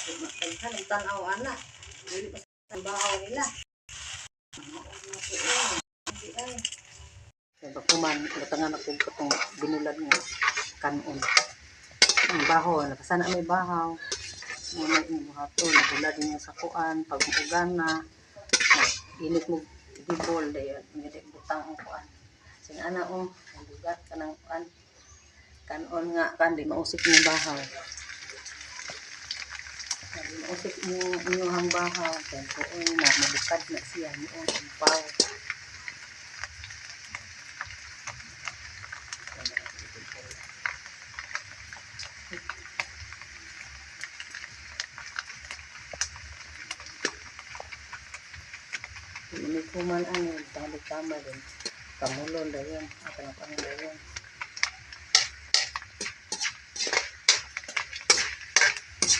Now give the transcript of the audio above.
Nagtanaw anak. Dili pa sa bahaw nila. Kaya kuman, natangan ako katong binulad nga kanon. Ang bahaw, nakasana may bahaw. Muna yung buhato, nabulad niya sa kuan, pag-ugan na, init mo gibol, dahil hindi butang ang kuan. Sinana o, nabugat ka ng kuan. Kanon nga, kan, di mausik yung bahaw. Di mausik yung inyong bahaw. Kaya kuon na, mabukad na siya, yung umpaw. Ini kuman ano, tali tama din. Kamulon dayon, akan ang pangdayon.